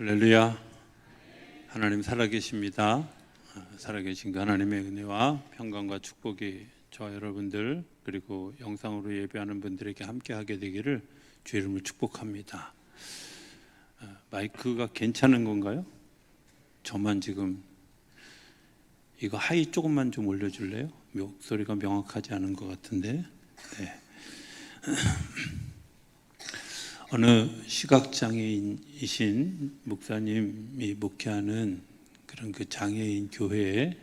할렐루야. 하나님 살아계십니다. 살아계신 그 하나님의 은혜와 평강과 축복이 저와 여러분들 그리고 영상으로 예배하는 분들에게 함께하게 되기를 주의 이름으로 축복합니다. 마이크가 괜찮은 건가요? 저만 지금 이거 하이 조금만 좀 올려줄래요? 목소리가 명확하지 않은 것 같은데. 네. 어느 시각장애인이신 목사님이 목회하는 그런 그 장애인 교회에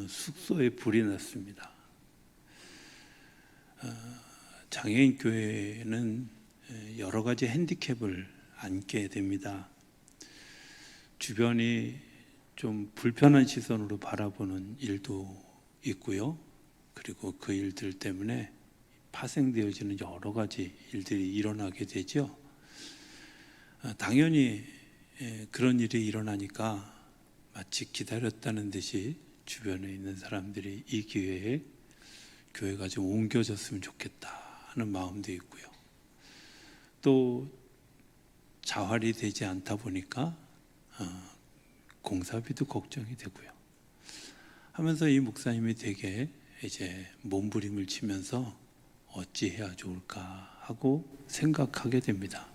숙소에 불이 났습니다. 장애인 교회는 여러 가지 핸디캡을 안게 됩니다. 주변이 좀 불편한 시선으로 바라보는 일도 있고요. 그리고 그 일들 때문에 파생되어지는 여러 가지 일들이 일어나게 되죠. 당연히 그런 일이 일어나니까 마치 기다렸다는 듯이 주변에 있는 사람들이 이 기회에 교회가 좀 옮겨졌으면 좋겠다 하는 마음도 있고요. 또 자활이 되지 않다 보니까 공사비도 걱정이 되고요. 하면서 이 목사님이 되게 이제 몸부림을 치면서 어찌해야 좋을까 하고 생각하게 됩니다.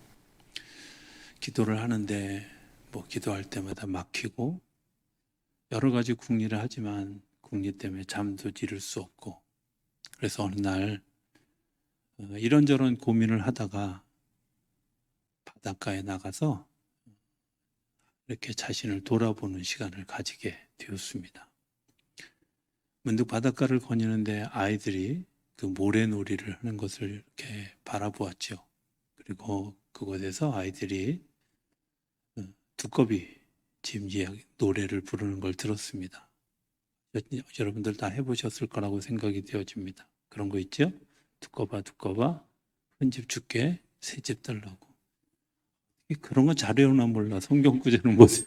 기도를 하는데 기도할 때마다 막히고 여러 가지 궁리를 하지만 궁리 때문에 잠도 이룰 수 없고, 그래서 어느 날 이런저런 고민을 하다가 바닷가에 나가서 이렇게 자신을 돌아보는 시간을 가지게 되었습니다. 문득 바닷가를 거니는데 아이들이 그 모래놀이를 하는 것을 이렇게 바라보았죠. 그리고 그곳에서 아이들이 두꺼비 집 이야기, 노래를 부르는 걸 들었습니다. 여러분들 다 해보셨을 거라고 생각이 되어집니다. 그런 거 있죠? 두꺼봐 두꺼봐 큰 집 줄게 새 집 달라고. 그런 건 자료나 몰라. 성경 구절은 뭐지?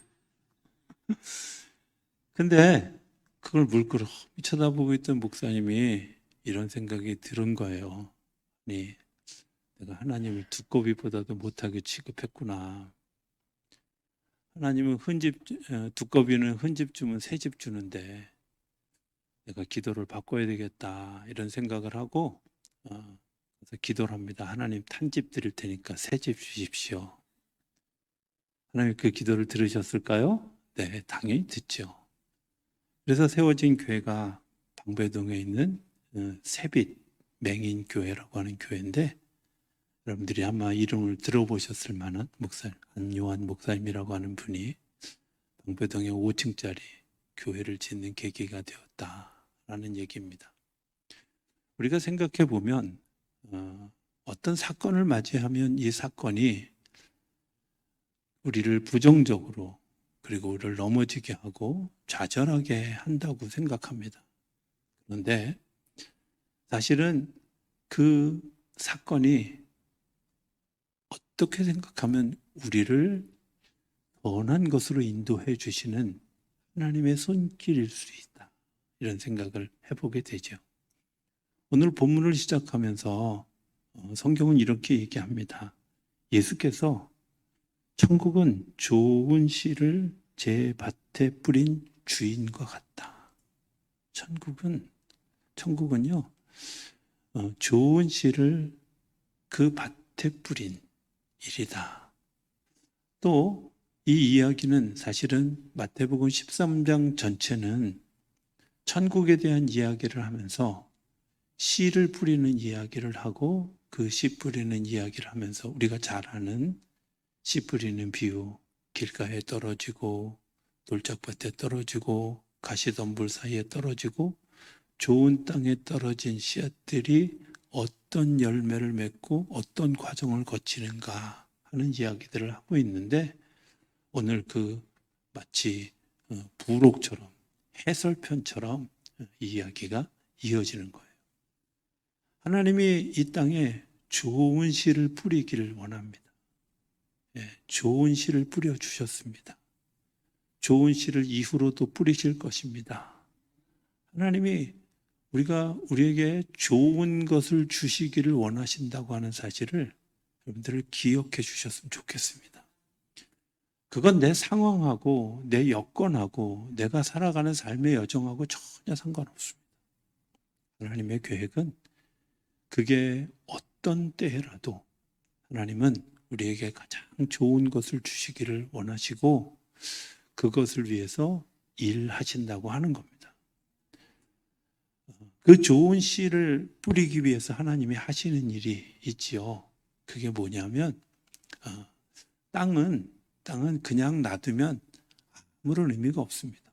근데 그걸 물끄러 쳐다보고 있던 목사님이 이런 생각이 들은 거예요. 아니, 내가 하나님을 두꺼비보다도 못하게 취급했구나. 하나님은 두꺼비는 흠집 주면 새집 주는데 내가 기도를 바꿔야 되겠다 이런 생각을 하고 그래서 기도를 합니다. 하나님 탄집 드릴 테니까 새집 주십시오. 하나님 그 기도를 들으셨을까요? 네, 당연히 듣죠. 그래서 세워진 교회가 방배동에 있는 새빛 맹인교회라고 하는 교회인데, 여러분들이 아마 이름을 들어보셨을 만한 안요한 목사님이라고 하는 분이 방배동에 5층짜리 교회를 짓는 계기가 되었다라는 얘기입니다. 우리가 생각해 보면 어떤 사건을 맞이하면 이 사건이 우리를 부정적으로 그리고 우리를 넘어지게 하고 좌절하게 한다고 생각합니다. 그런데 사실은 그 사건이 어떻게 생각하면 우리를 선한 것으로 인도해 주시는 하나님의 손길일 수 있다. 이런 생각을 해보게 되죠. 오늘 본문을 시작하면서 성경은 이렇게 얘기합니다. 예수께서 천국은 좋은 씨를 제 밭에 뿌린 주인과 같다. 천국은요, 좋은 씨를 그 밭에 뿌린 일이다. 또 이 이야기는 사실은 마태복음 13장 전체는 천국에 대한 이야기를 하면서 씨를 뿌리는 이야기를 하고, 그 씨 뿌리는 이야기를 하면서 우리가 잘 아는 씨 뿌리는 비유, 길가에 떨어지고 돌짝밭에 떨어지고 가시덤불 사이에 떨어지고 좋은 땅에 떨어진 씨앗들이 어떤 열매를 맺고 어떤 과정을 거치는가 하는 이야기들을 하고 있는데, 오늘 마치 부록처럼 해설편처럼 이 이야기가 이어지는 거예요. 하나님이 이 땅에 좋은 씨를 뿌리기를 원합니다. 좋은 씨를 뿌려주셨습니다. 좋은 씨를 이후로도 뿌리실 것입니다. 하나님이 우리에게 좋은 것을 주시기를 원하신다고 하는 사실을 여러분들 기억해 주셨으면 좋겠습니다. 그건 내 상황하고 내 여건하고 내가 살아가는 삶의 여정하고 전혀 상관없습니다. 하나님의 계획은 그게 어떤 때라도 하나님은 우리에게 가장 좋은 것을 주시기를 원하시고 그것을 위해서 일하신다고 하는 겁니다. 그 좋은 씨를 뿌리기 위해서 하나님이 하시는 일이 있지요. 그게 뭐냐면 땅은 그냥 놔두면 아무런 의미가 없습니다.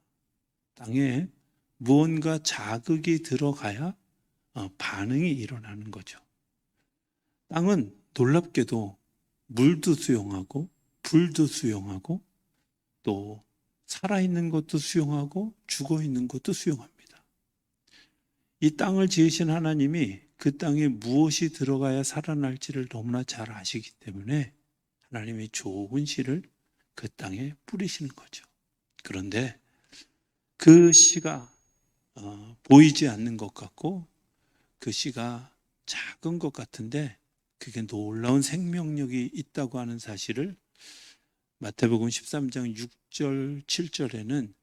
땅에 무언가 자극이 들어가야 반응이 일어나는 거죠. 땅은 놀랍게도 물도 수용하고 불도 수용하고 또 살아있는 것도 수용하고 죽어있는 것도 수용합니다. 이 땅을 지으신 하나님이 그 땅에 무엇이 들어가야 살아날지를 너무나 잘 아시기 때문에 하나님이 좋은 씨를 그 땅에 뿌리시는 거죠. 그런데 그 씨가 보이지 않는 것 같고 그 씨가 작은 것 같은데 그게 놀라운 생명력이 있다고 하는 사실을 마태복음 13장 6절 7절에는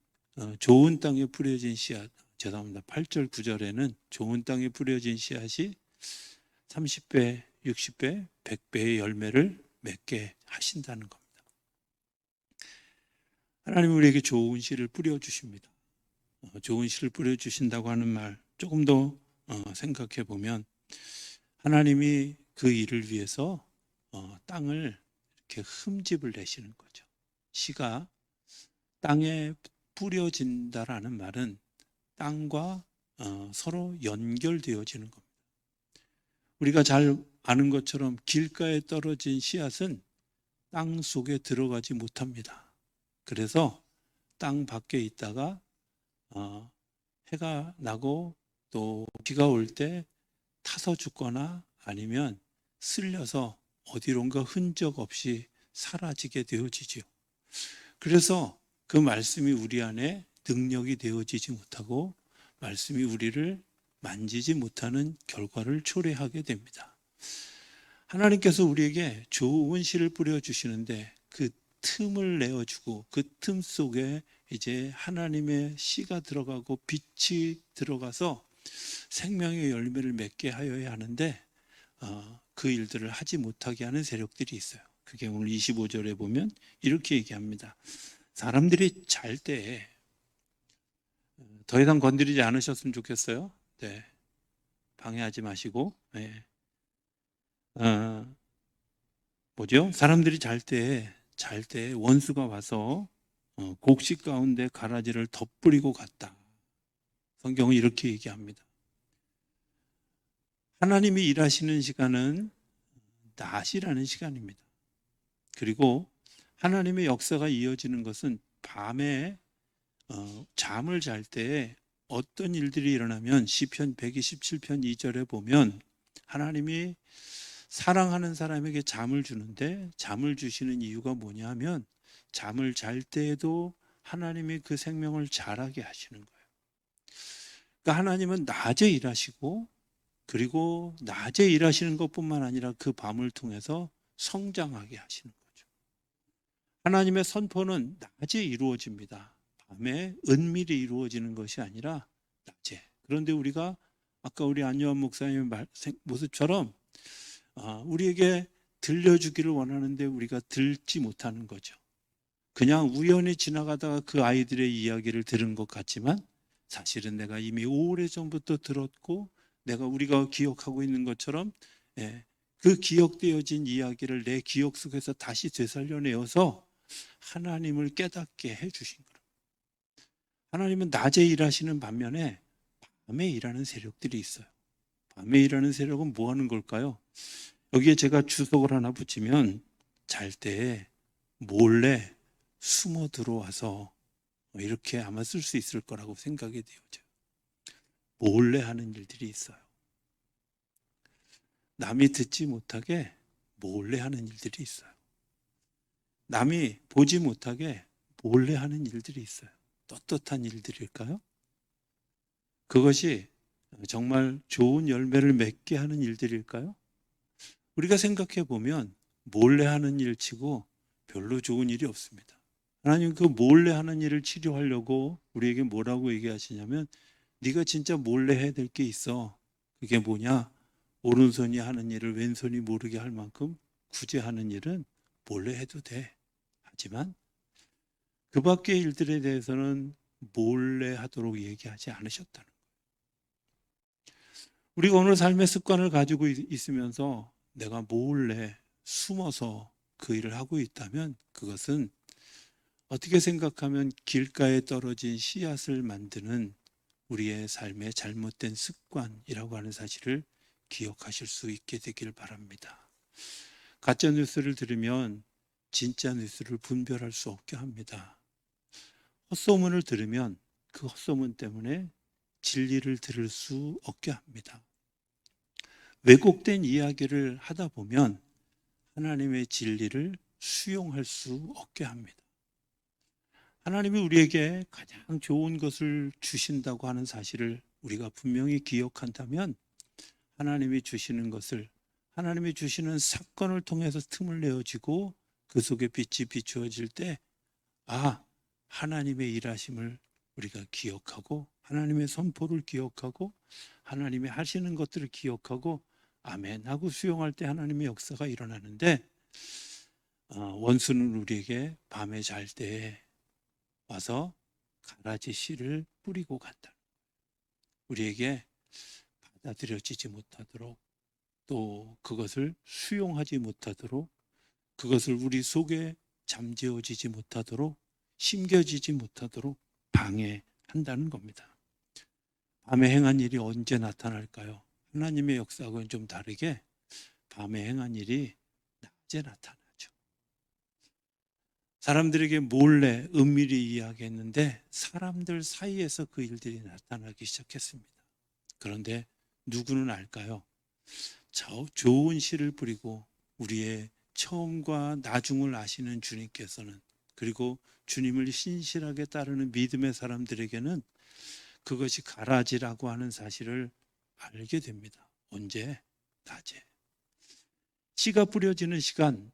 좋은 땅에 뿌려진 씨앗, 죄송합니다. 8절 9절에는 좋은 땅에 뿌려진 씨앗이 30배, 60배, 100배의 열매를 맺게 하신다는 겁니다. 하나님은 우리에게 좋은 씨를 뿌려주십니다. 좋은 씨를 뿌려주신다고 하는 말 조금 더 생각해 보면 하나님이 그 일을 위해서 땅을 이렇게 흠집을 내시는 거죠. 씨가 땅에 뿌려진다라는 말은 땅과 서로 연결되어지는 겁니다. 우리가 잘 아는 것처럼 길가에 떨어진 씨앗은 땅 속에 들어가지 못합니다. 그래서 땅 밖에 있다가 해가 나고 또 비가 올 때 타서 죽거나 아니면 쓸려서 어디론가 흔적 없이 사라지게 되어지죠. 그래서 그 말씀이 우리 안에 능력이 되어지지 못하고 말씀이 우리를 만지지 못하는 결과를 초래하게 됩니다. 하나님께서 우리에게 좋은 씨를 뿌려주시는데 그 틈을 내어주고 그 틈 속에 이제 하나님의 씨가 들어가고 빛이 들어가서 생명의 열매를 맺게 하여야 하는데 그 일들을 하지 못하게 하는 세력들이 있어요. 그게 오늘 25절에 보면 이렇게 얘기합니다. 사람들이 잘 때 더 이상 건드리지 않으셨으면 좋겠어요. 네, 방해하지 마시고. 네. 뭐죠? 사람들이 잘 때 원수가 와서 곡식 가운데 가라지를 덧뿌리고 갔다. 성경은 이렇게 얘기합니다. 하나님이 일하시는 시간은 낮이라는 시간입니다. 그리고 하나님의 역사가 이어지는 것은 밤에 잠을 잘 때 어떤 일들이 일어나면 시편 127편 2절에 보면 하나님이 사랑하는 사람에게 잠을 주는데 잠을 주시는 이유가 뭐냐 하면 잠을 잘 때에도 하나님이 그 생명을 자라게 하시는 거예요. 그러니까 하나님은 낮에 일하시고 그리고 낮에 일하시는 것뿐만 아니라 그 밤을 통해서 성장하게 하시는 거죠. 하나님의 선포는 낮에 이루어집니다. 밤에 은밀히 이루어지는 것이 아니라 낮에. 그런데 우리가 아까 우리 안요한 목사님의 모습처럼 우리에게 들려주기를 원하는데 우리가 듣지 못하는 거죠. 그냥 우연히 지나가다가 그 아이들의 이야기를 들은 것 같지만 사실은 내가 이미 오래전부터 들었고 우리가 기억하고 있는 것처럼 그 기억되어진 이야기를 내 기억 속에서 다시 되살려내어서 하나님을 깨닫게 해주신 거예요. 하나님은 낮에 일하시는 반면에 밤에 일하는 세력들이 있어요. 밤에 일하는 세력은 뭐 하는 걸까요? 여기에 제가 주석을 하나 붙이면 잘 때 몰래 숨어 들어와서 이렇게 아마 쓸 수 있을 거라고 생각이 되어져요. 몰래 하는 일들이 있어요. 남이 듣지 못하게 몰래 하는 일들이 있어요. 남이 보지 못하게 몰래 하는 일들이 있어요. 떳떳한 일들일까요? 그것이 정말 좋은 열매를 맺게 하는 일들일까요? 우리가 생각해 보면 몰래 하는 일치고 별로 좋은 일이 없습니다. 하나님 그 몰래 하는 일을 치료하려고 우리에게 뭐라고 얘기하시냐면 네가 진짜 몰래 해야 될 게 있어. 그게 뭐냐? 오른손이 하는 일을 왼손이 모르게 할 만큼 구제하는 일은 몰래 해도 돼. 하지만 그 밖의 일들에 대해서는 몰래 하도록 얘기하지 않으셨다는 거예요. 우리가 오늘 삶의 습관을 가지고 있으면서 내가 몰래 숨어서 그 일을 하고 있다면 그것은 어떻게 생각하면 길가에 떨어진 씨앗을 만드는 우리의 삶의 잘못된 습관이라고 하는 사실을 기억하실 수 있게 되길 바랍니다. 가짜 뉴스를 들으면 진짜 뉴스를 분별할 수 없게 합니다. 헛소문을 들으면 그 헛소문 때문에 진리를 들을 수 없게 합니다. 왜곡된 이야기를 하다 보면 하나님의 진리를 수용할 수 없게 합니다. 하나님이 우리에게 가장 좋은 것을 주신다고 하는 사실을 우리가 분명히 기억한다면 하나님이 주시는 것을, 하나님이 주시는 사건을 통해서 틈을 내어지고 그 속에 빛이 비추어질 때 하나님의 일하심을 우리가 기억하고 하나님의 선포를 기억하고 하나님이 하시는 것들을 기억하고 아멘 하고 수용할 때 하나님의 역사가 일어나는데 원수는 우리에게 밤에 잘 때 와서 가라지 씨를 뿌리고 간다. 우리에게 받아들여지지 못하도록 또 그것을 수용하지 못하도록 그것을 우리 속에 잠재워지지 못하도록 심겨지지 못하도록 방해한다는 겁니다. 밤에 행한 일이 언제 나타날까요? 하나님의 역사하고는 좀 다르게 밤에 행한 일이 낮에 나타나죠. 사람들에게 몰래 은밀히 이야기했는데 사람들 사이에서 그 일들이 나타나기 시작했습니다. 그런데 누구는 알까요? 좋은 씨를 뿌리고 우리의 처음과 나중을 아시는 주님께서는 그리고 주님을 신실하게 따르는 믿음의 사람들에게는 그것이 가라지라고 하는 사실을 알게 됩니다. 언제? 낮에. 씨가 뿌려지는 시간,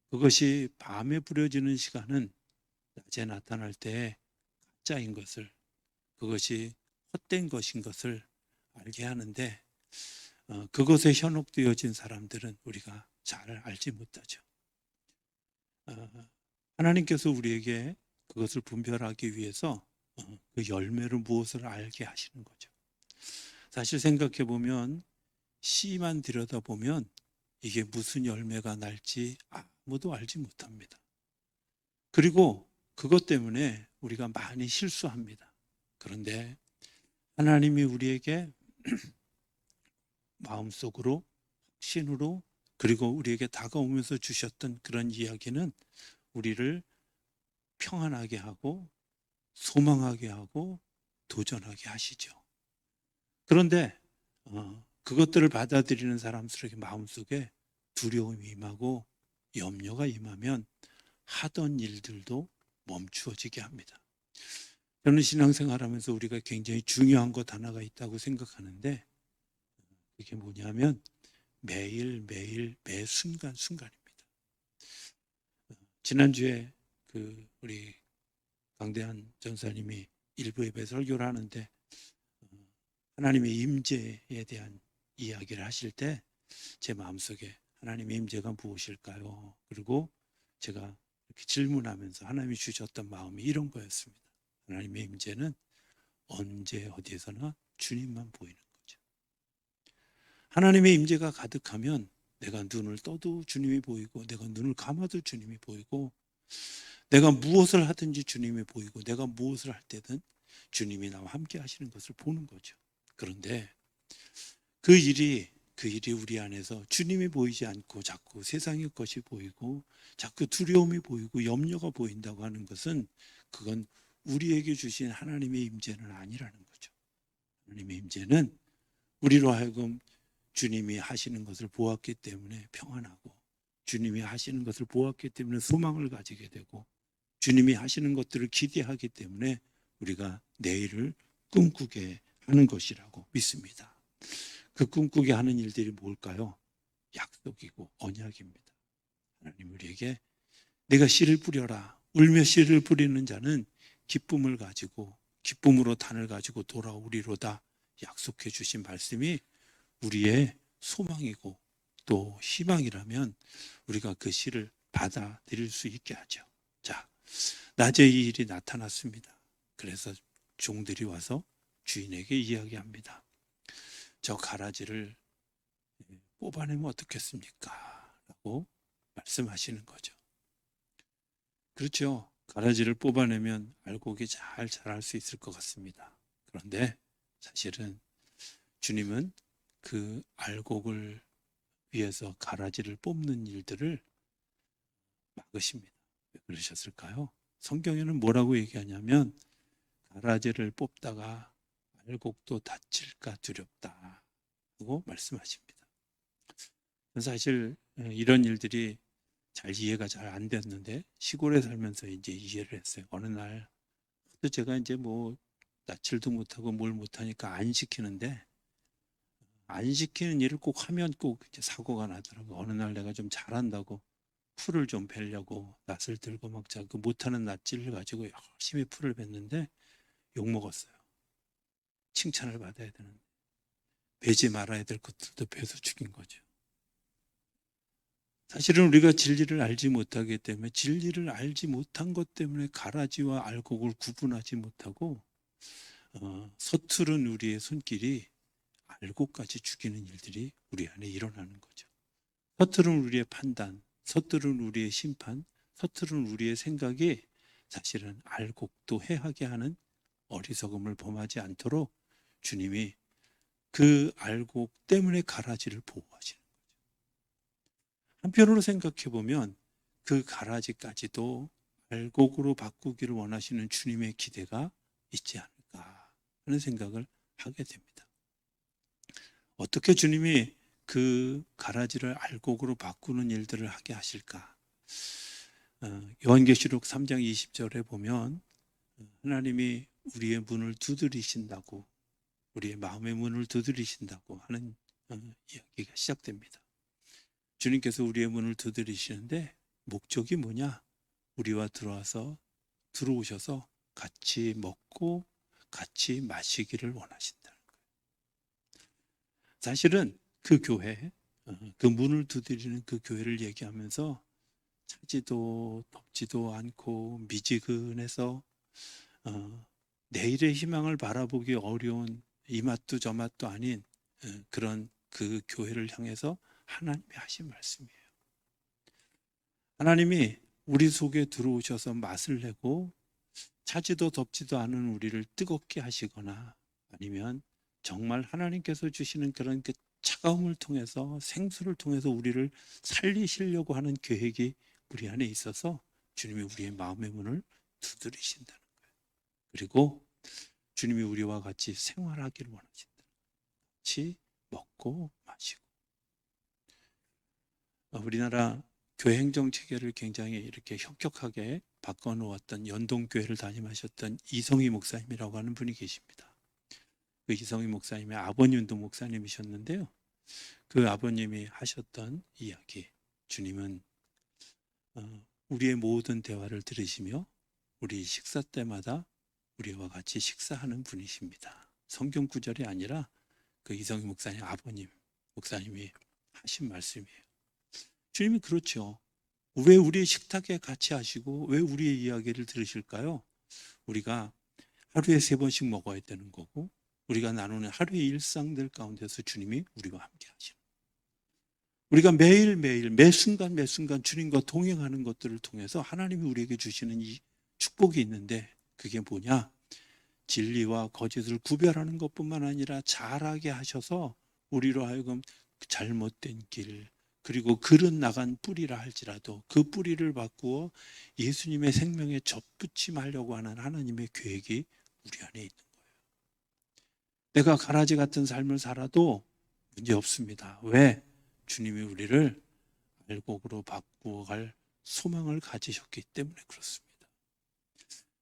그것이 밤에 뿌려지는 시간은 낮에 나타날 때 가짜인 것을, 그것이 헛된 것인 것을 알게 하는데 그것에 현혹되어진 사람들은 우리가 잘 알지 못하죠. 하나님께서 우리에게 그것을 분별하기 위해서 그 열매를 무엇을 알게 하시는 거죠. 사실 생각해 보면 씨만 들여다보면 이게 무슨 열매가 날지 아무도 알지 못합니다. 그리고 그것 때문에 우리가 많이 실수합니다. 그런데 하나님이 우리에게 마음속으로 확신으로 그리고 우리에게 다가오면서 주셨던 그런 이야기는 우리를 평안하게 하고 소망하게 하고 도전하게 하시죠. 그런데 그것들을 받아들이는 사람들에게 마음속에 두려움이 임하고 염려가 임하면 하던 일들도 멈추어지게 합니다. 저는 신앙생활하면서 우리가 굉장히 중요한 것 하나가 있다고 생각하는데 그게 뭐냐면 매일매일 매 순간순간입니다. 지난주에 우리 강대한 전사님이 일부 예배 설교를 하는데 하나님의 임재에 대한 이야기를 하실 때 제 마음속에 하나님의 임재가 무엇일까요? 그리고 제가 이렇게 질문하면서 하나님이 주셨던 마음이 이런 거였습니다. 하나님의 임재는 언제 어디에서나 주님만 보이는 거죠. 하나님의 임재가 가득하면 내가 눈을 떠도 주님이 보이고 내가 눈을 감아도 주님이 보이고 내가 무엇을 하든지 주님이 보이고 내가 무엇을 할 때든 주님이 나와 함께 하시는 것을 보는 거죠. 그런데 그 일이 우리 안에서 주님이 보이지 않고 자꾸 세상의 것이 보이고 자꾸 두려움이 보이고 염려가 보인다고 하는 것은 그건 우리에게 주신 하나님의 임재는 아니라는 거죠. 하나님의 임재는 우리로 하여금 주님이 하시는 것을 보았기 때문에 평안하고 주님이 하시는 것을 보았기 때문에 소망을 가지게 되고 주님이 하시는 것들을 기대하기 때문에 우리가 내일을 꿈꾸게 하는 것이라고 믿습니다. 그 꿈꾸게 하는 일들이 뭘까요? 약속이고 언약입니다. 하나님 우리에게 내가 씨를 뿌려라. 울며 씨를 뿌리는 자는 기쁨을 가지고 기쁨으로 단을 가지고 돌아오리로다 약속해 주신 말씀이 우리의 소망이고 또 희망이라면 우리가 그 씨를 받아들일 수 있게 하죠. 자, 낮에 이 일이 나타났습니다. 그래서 종들이 와서 주인에게 이야기합니다. 저 가라지를 뽑아내면 어떻겠습니까? 라고 말씀하시는 거죠. 그렇죠. 가라지를 뽑아내면 알곡이 잘 자랄 수 있을 것 같습니다. 그런데 사실은 주님은 그 알곡을 위해서 가라지를 뽑는 일들을 막으십니다. 왜 그러셨을까요? 성경에는 뭐라고 얘기하냐면 가라지를 뽑다가 알곡도 다칠까 두렵다 하고 말씀하십니다. 사실 이런 일들이 잘 이해가 잘 안 됐는데 시골에 살면서 이제 이해를 했어요. 어느 날 또 제가 이제 뭐 낯질도 못하고 뭘 못하니까 안 시키는데 안 시키는 일을 꼭 하면 꼭 이제 사고가 나더라고요. 어느 날 내가 좀 잘한다고 풀을 좀 베려고 낫을 들고 막 그 못하는 낫질을 가지고 열심히 풀을 뱄는데 욕 먹었어요. 칭찬을 받아야 되는데 베지 말아야 될 것들도 베서 죽인 거죠. 사실은 우리가 진리를 알지 못하기 때문에 진리를 알지 못한 것 때문에 가라지와 알곡을 구분하지 못하고 서투른 우리의 손길이 알곡까지 죽이는 일들이 우리 안에 일어나는 거죠. 서투른 우리의 판단, 서투른 우리의 심판, 서투른 우리의 생각이 사실은 알곡도 해하게 하는 어리석음을 범하지 않도록 주님이 그 알곡 때문에 가라지를 보호하시는 거죠. 한편으로 생각해 보면 그 가라지까지도 알곡으로 바꾸기를 원하시는 주님의 기대가 있지 않을까 하는 생각을 하게 됩니다. 어떻게 주님이 그 가라지를 알곡으로 바꾸는 일들을 하게 하실까? 요한계시록 3장 20절에 보면 하나님이 우리의 문을 두드리신다고, 우리의 마음의 문을 두드리신다고 하는 이야기가 시작됩니다. 주님께서 우리의 문을 두드리시는데 목적이 뭐냐? 우리와 들어오셔서 같이 먹고 같이 마시기를 원하신다는 거예요. 사실은 그 교회, 그 문을 두드리는 그 교회를 얘기하면서 차지도 덥지도 않고 미지근해서 내일의 희망을 바라보기 어려운 이 맛도 저 맛도 아닌 그런 그 교회를 향해서 하나님이 하신 말씀이에요. 하나님이 우리 속에 들어오셔서 맛을 내고 차지도 덥지도 않은 우리를 뜨겁게 하시거나 아니면 정말 하나님께서 주시는 그런 그 차가움을 통해서 생수를 통해서 우리를 살리시려고 하는 계획이 우리 안에 있어서 주님이 우리의 마음의 문을 두드리신다는 거예요. 그리고 주님이 우리와 같이 생활하기를 원하신다. 같이 먹고 마시고. 우리나라 교회 행정 체계를 굉장히 이렇게 혁혁하게 바꿔놓았던 연동교회를 담임하셨던 이성희 목사님이라고 하는 분이 계십니다. 그 이성희 목사님의 아버님도 목사님이셨는데요. 그 아버님이 하셨던 이야기, 주님은 우리의 모든 대화를 들으시며 우리 식사 때마다 우리와 같이 식사하는 분이십니다. 성경 구절이 아니라 그 이성희 목사님 아버님 목사님이 하신 말씀이에요. 주님이 그렇죠. 왜 우리의 식탁에 같이 하시고 왜 우리의 이야기를 들으실까요? 우리가 하루에 3번씩 먹어야 되는 거고 우리가 나누는 하루의 일상들 가운데서 주님이 우리와 함께 하시는, 우리가 매일매일 매 순간 주님과 동행하는 것들을 통해서 하나님이 우리에게 주시는 이 축복이 있는데 그게 뭐냐? 진리와 거짓을 구별하는 것뿐만 아니라 잘하게 하셔서 우리로 하여금 잘못된 길, 그리고 그릇 나간 뿌리라 할지라도 그 뿌리를 바꾸어 예수님의 생명에 접붙임하려고 하는 하나님의 계획이 우리 안에 있는 거예요. 내가 가라지 같은 삶을 살아도 문제 없습니다. 왜? 주님이 우리를 알곡으로 바꾸어 갈 소망을 가지셨기 때문에 그렇습니다.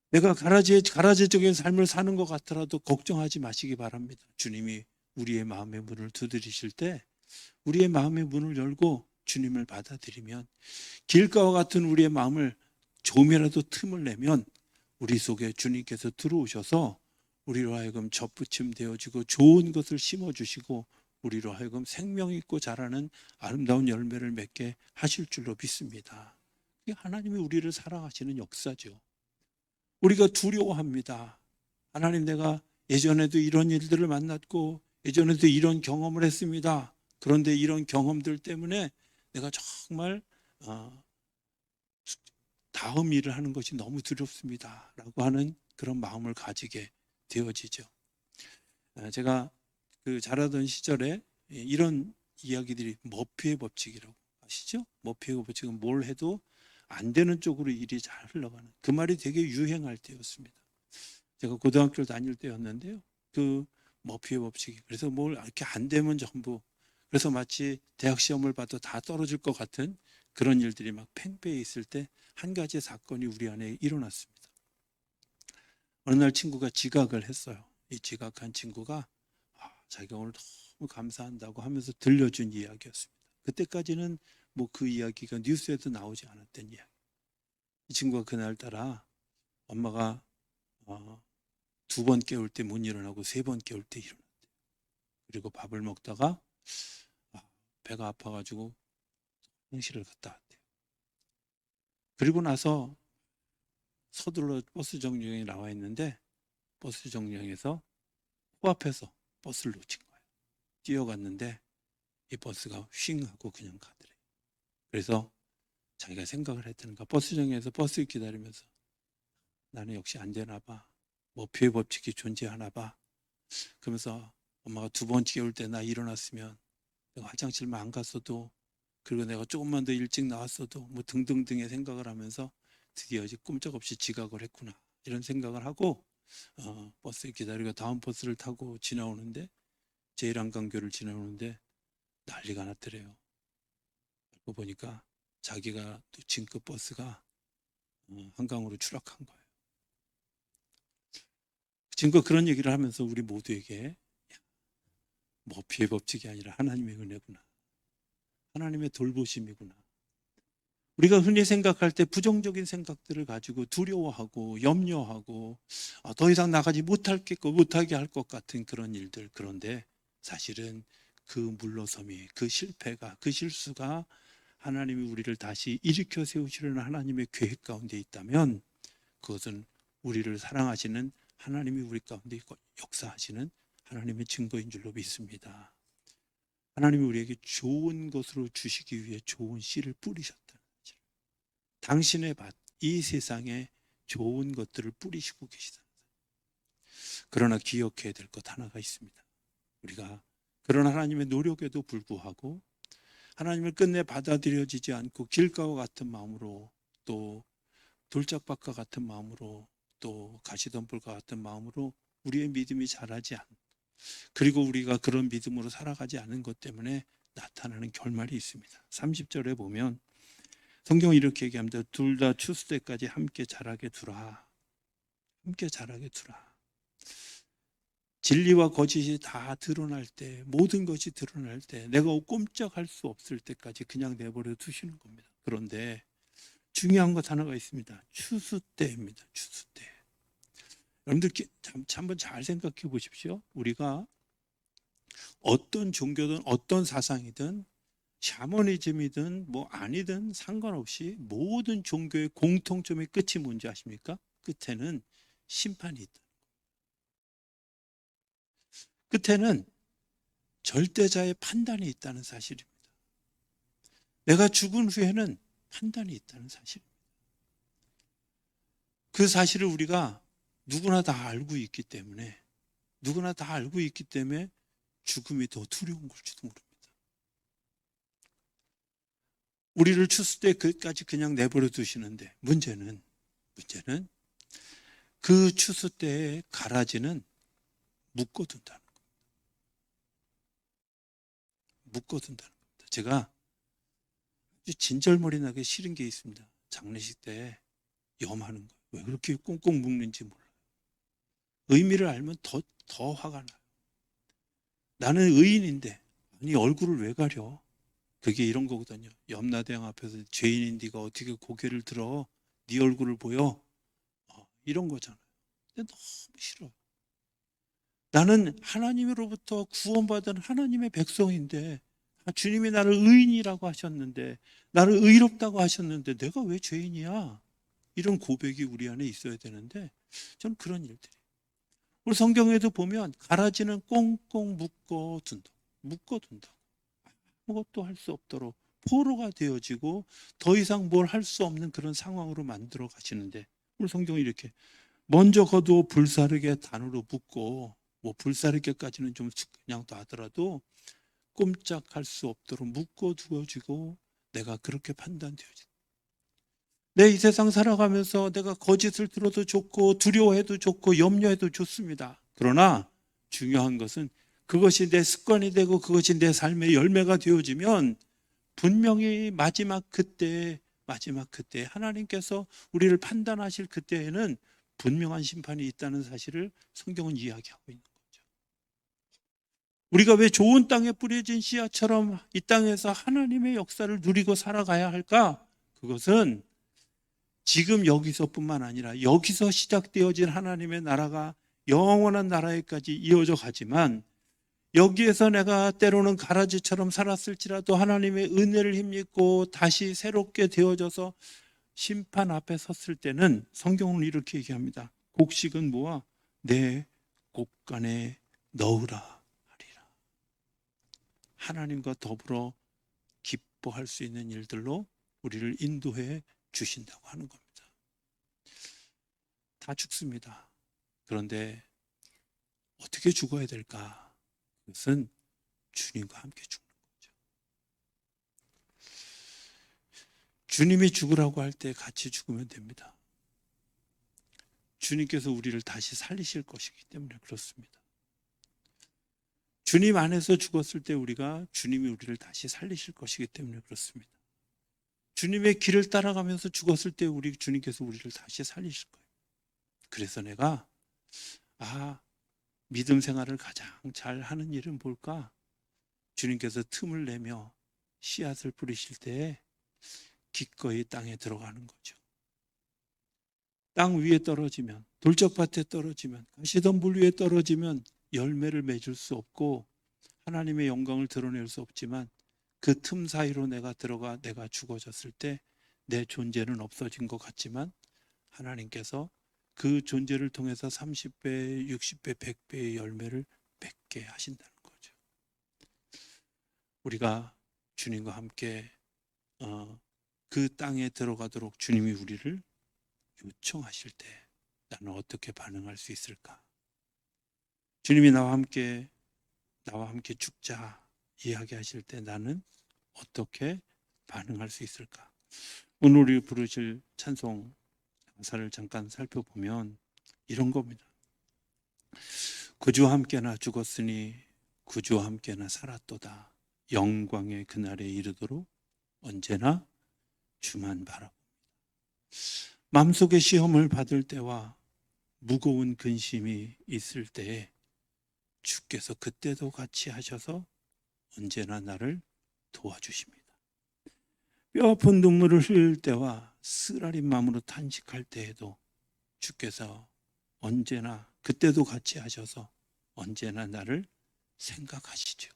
내가 가라지적인 삶을 사는 것 같더라도 걱정하지 마시기 바랍니다. 주님이 우리의 마음의 문을 두드리실 때 우리의 마음의 문을 열고 주님을 받아들이면 길가와 같은 우리의 마음을 조금이라도 틈을 내면 우리 속에 주님께서 들어오셔서 우리로 하여금 접붙임 되어지고 좋은 것을 심어주시고 우리로 하여금 생명 있고 자라는 아름다운 열매를 맺게 하실 줄로 믿습니다. 그게 하나님이 우리를 사랑하시는 역사죠. 우리가 두려워합니다. 하나님, 내가 예전에도 이런 일들을 만났고 예전에도 이런 경험을 했습니다. 그런데 이런 경험들 때문에 내가 정말 다음 일을 하는 것이 너무 두렵습니다 라고 하는 그런 마음을 가지게 되어지죠. 제가 그 자라던 시절에 이런 이야기들이 머피의 법칙이라고 아시죠? 머피의 법칙은 뭘 해도 안 되는 쪽으로 일이 잘 흘러가는, 그 말이 되게 유행할 때였습니다. 제가 고등학교를 다닐 때였는데요. 그 머피의 법칙이, 그래서 뭘 이렇게 안 되면 전부, 그래서 마치 대학 시험을 봐도 다 떨어질 것 같은 그런 일들이 막 팽배해 있을 때 한 가지 사건이 우리 안에 일어났습니다. 어느 날 친구가 지각을 했어요. 이 지각한 친구가 자기가 오늘 너무 감사한다고 하면서 들려준 이야기였습니다. 그때까지는 뭐 그 이야기가 뉴스에도 나오지 않았던 이야기. 이 친구가 그날따라 엄마가 2번 깨울 때 못 일어나고 3번 깨울 때 일어났대요. 그리고 밥을 먹다가 배가 아파가지고 화장실을 갔다 왔대요. 그리고 나서 서둘러 버스 정류장에 나와 있는데 버스 정류장에서 코앞에서 버스를 놓친 거예요. 뛰어갔는데 이 버스가 휙 하고 그냥 가더래요. 그래서 자기가 생각을 했다는가, 버스 정류장에서 버스 기다리면서 나는 역시 안 되나 봐. 머피의 법칙이 존재하나 봐. 그러면서 엄마가 2번 깨울 때 나 일어났으면 내가 화장실만 안 갔어도, 그리고 내가 조금만 더 일찍 나왔어도 뭐 등등등의 생각을 하면서 드디어 이제 꼼짝없이 지각을 했구나 이런 생각을 하고 버스에 기다리고 다음 버스를 타고 지나오는데, 제일한강교를 지나오는데 난리가 났더래요. 알고 보니까 자기가 놓친 그 버스가 한강으로 추락한 거예요. 친구가 그런 얘기를 하면서 우리 모두에게 머피의 법칙이 아니라 하나님의 은혜구나, 하나님의 돌보심이구나. 우리가 흔히 생각할 때 부정적인 생각들을 가지고 두려워하고 염려하고 더 이상 나가지 못하게 할 것 같은 그런 일들, 그런데 사실은 그 물러섬이, 그 실패가, 그 실수가 하나님이 우리를 다시 일으켜 세우시려는 하나님의 계획 가운데 있다면 그것은 우리를 사랑하시는 하나님이 우리 가운데 역사하시는 하나님의 증거인 줄로 믿습니다. 하나님이 우리에게 좋은 것으로 주시기 위해 좋은 씨를 뿌리셨다. 당신의 밭, 이 세상에 좋은 것들을 뿌리시고 계시다. 그러나 기억해야 될 것 하나가 있습니다. 우리가 그런 하나님의 노력에도 불구하고 하나님을 끝내 받아들여지지 않고 길가와 같은 마음으로, 또 돌짝밭과 같은 마음으로, 또 가시덤불과 같은 마음으로 우리의 믿음이 자라지 않고, 그리고 우리가 그런 믿음으로 살아가지 않은 것 때문에 나타나는 결말이 있습니다. 30절에 보면 성경은 이렇게 얘기합니다. 둘 다 추수 때까지 함께 자라게 두라. 함께 자라게 두라. 진리와 거짓이 다 드러날 때, 모든 것이 드러날 때, 내가 꼼짝할 수 없을 때까지 그냥 내버려 두시는 겁니다. 그런데 중요한 것 하나가 있습니다. 추수 때입니다. 추수 때. 여러분들 한번 잘 생각해 보십시오. 우리가 어떤 종교든 어떤 사상이든 샤머니즘이든 뭐 아니든 상관없이 모든 종교의 공통점의 끝이 뭔지 아십니까? 끝에는 심판이 있다. 끝에는 절대자의 판단이 있다는 사실입니다. 내가 죽은 후에는 판단이 있다는 사실입니다. 그 사실을 우리가 누구나 다 알고 있기 때문에 죽음이 더 두려운 걸지도 모릅니다. 우리를 추수 때 그까지 그냥 내버려 두시는데 문제는 그 추수 때의 가라지는 묶어둔다는 겁니다. 묶어둔다는 겁니다. 제가 아주 진절머리 나게 싫은 게 있습니다. 장례식 때 염하는 거. 왜 그렇게 꽁꽁 묶는지 몰라요. 의미를 알면 더 화가 나요. 나는 의인인데 아니 얼굴을 왜 가려? 그게 이런 거거든요. 염라대왕 앞에서 죄인인 네가 어떻게 고개를 들어? 네 얼굴을 보여. 이런 거잖아요. 근데 너무 싫어요. 나는 하나님으로부터 구원받은 하나님의 백성인데, 주님이 나를 의인이라고 하셨는데, 나를 의롭다고 하셨는데 내가 왜 죄인이야? 이런 고백이 우리 안에 있어야 되는데, 저는 그런 일들이, 우리 성경에도 보면 가라지는 꽁꽁 묶어둔다. 묶어둔다. 아무것도 할 수 없도록 포로가 되어지고 더 이상 뭘 할 수 없는 그런 상황으로 만들어 가시는데, 우리 성경이 이렇게 먼저 거두어 불사르게 단으로 묶고, 뭐 불사르게까지는 좀 그냥 하더라도 꼼짝할 수 없도록 묶어 두어지고, 내가 그렇게 판단되어진다. 내 이 세상 살아가면서 내가 거짓을 들어도 좋고 두려워해도 좋고 염려해도 좋습니다. 그러나 중요한 것은 그것이 내 습관이 되고 그것이 내 삶의 열매가 되어지면 분명히 마지막 그때 하나님께서 우리를 판단하실 그때에는 분명한 심판이 있다는 사실을 성경은 이야기하고 있는 거죠. 우리가 왜 좋은 땅에 뿌려진 씨앗처럼 이 땅에서 하나님의 역사를 누리고 살아가야 할까? 그것은 지금 여기서뿐만 아니라 여기서 시작되어진 하나님의 나라가 영원한 나라에까지 이어져 가지만, 여기에서 내가 때로는 가라지처럼 살았을지라도 하나님의 은혜를 힘입고 다시 새롭게 되어져서 심판 앞에 섰을 때는 성경은 이렇게 얘기합니다. 곡식은 모아 내 곡간에 넣으라 하리라. 하나님과 더불어 기뻐할 수 있는 일들로 우리를 인도해 주신다고 하는 겁니다. 다 죽습니다. 그런데 어떻게 죽어야 될까? 그것은 주님과 함께 죽는 거죠. 주님이 죽으라고 할 때 같이 죽으면 됩니다. 주님께서 우리를 다시 살리실 것이기 때문에 그렇습니다. 주님 안에서 죽었을 때 주님이 우리를 다시 살리실 것이기 때문에 그렇습니다. 주님의 길을 따라가면서 죽었을 때 주님께서 우리를 다시 살리실 거예요. 그래서 내가 믿음 생활을 가장 잘 하는 일은 뭘까? 주님께서 틈을 내며 씨앗을 뿌리실 때 기꺼이 땅에 들어가는 거죠. 땅 위에 떨어지면, 돌적밭에 떨어지면, 가시덤 불 위에 떨어지면 열매를 맺을 수 없고 하나님의 영광을 드러낼 수 없지만, 그 틈 사이로 내가 들어가 내가 죽어졌을 때 내 존재는 없어진 것 같지만 하나님께서 그 존재를 통해서 30배, 60배, 100배의 열매를 맺게 하신다는 거죠. 우리가 주님과 함께 그 땅에 들어가도록 주님이 우리를 요청하실 때 나는 어떻게 반응할 수 있을까? 주님이 나와 함께 죽자 이야기하실 때 나는 어떻게 반응할 수 있을까? 오늘 우리 부르실 찬송 가사를 잠깐 살펴보면 이런 겁니다. 구주와 함께나 죽었으니 구주와 함께나 살았도다. 영광의 그날에 이르도록 언제나 주만 바라봅니다. 마음속에 시험을 받을 때와 무거운 근심이 있을 때에 주께서 그때도 같이 하셔서 언제나 나를 도와주십니다. 뼈아픈 눈물을 흘릴 때와 쓰라린 마음으로 탄식할 때에도 주께서 언제나 그때도 같이 하셔서 언제나 나를 생각하시죠.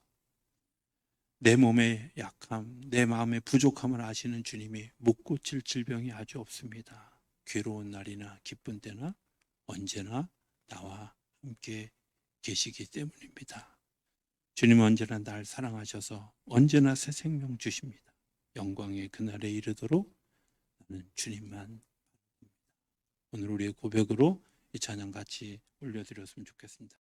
내 몸의 약함, 내 마음의 부족함을 아시는 주님이 못 고칠 질병이 아주 없습니다. 괴로운 날이나 기쁜 때나 언제나 나와 함께 계시기 때문입니다. 주님은 언제나 날 사랑하셔서 언제나 새 생명 주십니다. 영광의 그날에 이르도록 나는 주님만. 오늘 우리의 고백으로 이 찬양 같이 올려드렸으면 좋겠습니다.